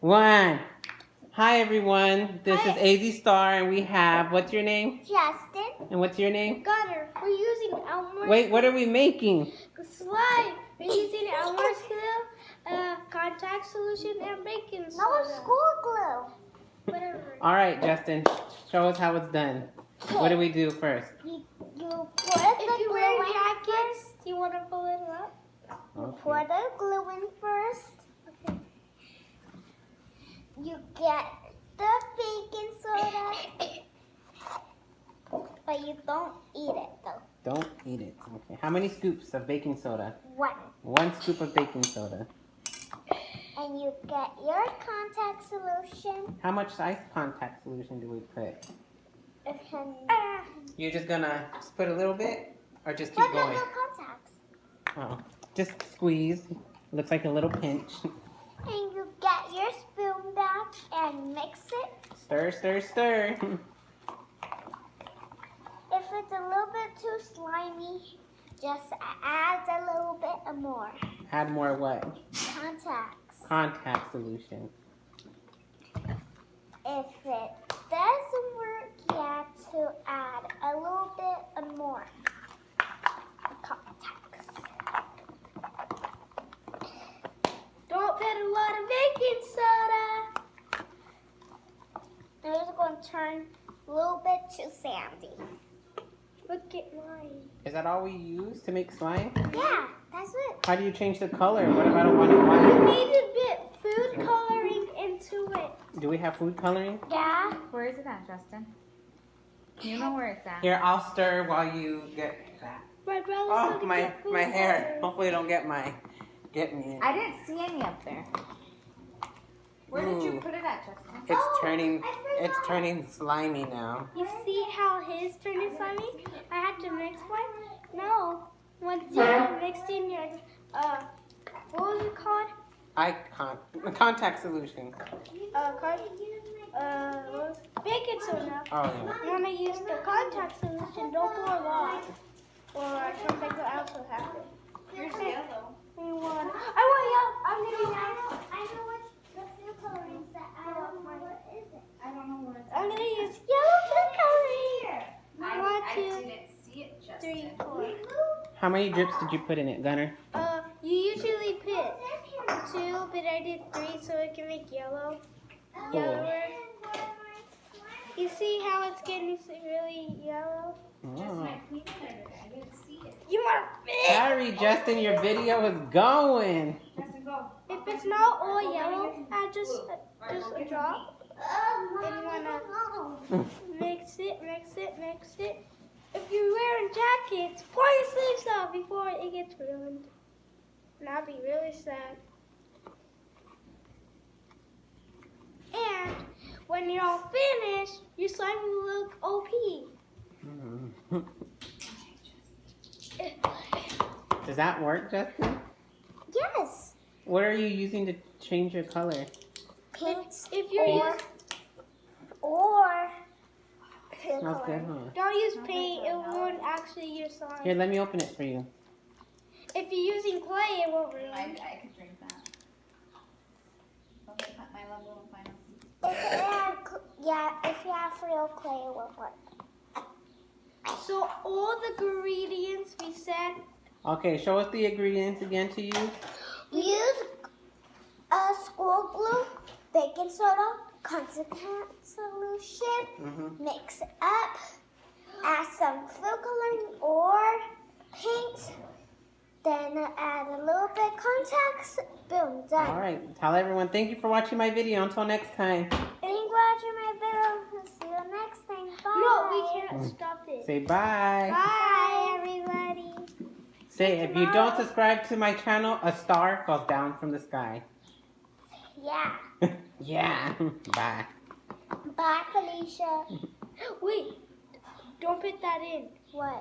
one. Hi everyone, this is AZ Star and we have, what's your name? Justin. And what's your name? Gunner. We're using Elmer's. Wait, what are we making? Slime. We're using Elmer's glue, contact solution, and baking soda. No, school glue. Whatever. Alright Justin, show us how it's done. What do we do first? You pour if you're wearing jackets, do you want to pull it up? You pour the glue in first. Okay. You get the baking soda, but you don't eat it though. Don't eat it. Okay. How many scoops of baking soda? One. 1 scoop of baking soda. And you get your contact solution. How much ice contact solution do we put? And You're just gonna put a little bit, or just keep going? No contacts. Oh, just squeeze. Looks like a little pinch. And you get your spoon back and mix it. Stir, stir, stir. If it's a little bit too slimy, just add a little bit more. Add more what? Contacts. Contact solution. If it doesn't work, you have to add a little bit more contacts. Don't put a lot of baking soda. Now it's going to turn a little bit too sandy. Look at mine. Is that all we use to make slime? Yeah, that's it. How do you change the color? What if I don't want it You white? need a bit food coloring into it. Do we have food coloring? Yeah. Where is it at, Justin? You know where it's at. Here, I'll stir while you get that. My brother's Oh, gonna my get food hair. coloring. Hopefully it don't get me. I didn't see any up there. Where did you Ooh. put it at, Justin? It's turning slimy now. You see how his turning slimy? I had to mix one. No, once you mixed in your what was it called? Contact solution. Baking soda. Oh yeah. You wanna use the contact solution? Don't pour a lot, or something else will happen. You're saying you want? I want yellow. I'm gonna yellow. I know what the food coloring that I want. What is it? I don't know where it's at. I'm gonna use yellow food coloring. I didn't see it, Justin. 3, 4. How many drips did you put in it, Gunner? You usually put 2, but I did 3 so it can make yellow. Cool. Yellower. You see how it's getting really yellow? Oh. I didn't see it. You want it? Sorry, Justin, your video is going. Justin, go. If it's not all yellow, add just a drop. And you wanna mix it. If you're wearing jackets, pour your sleeves off before it gets ruined. And I'll be really sad. And when you're all finished, your slime will look OP. Does that work, Justin? Yes. What are you using to change your color? Paint if you're or Smells good, huh? don't use paint, it won't actually your slime. Here, let me open it for you. If you're using clay, it won't ruin. I could drink that. Okay, my level of final. If you have real clay, it won't work. So all the ingredients we said. Okay, show us the ingredients again to use. Use school glue, baking soda, contact solution. Mix it up. Add some food coloring or paint. Then add a little bit contacts. Boom, done. All right, tell everyone thank you for watching my video. Until next time. Thank you for watching my video. See you next time. Bye. No, we can't stop it. Say bye. Bye, everybody. Say, if you don't subscribe to my channel, a star falls down from the sky. Yeah. Yeah. Bye. Bye, Felicia. Wait, don't put that in. What?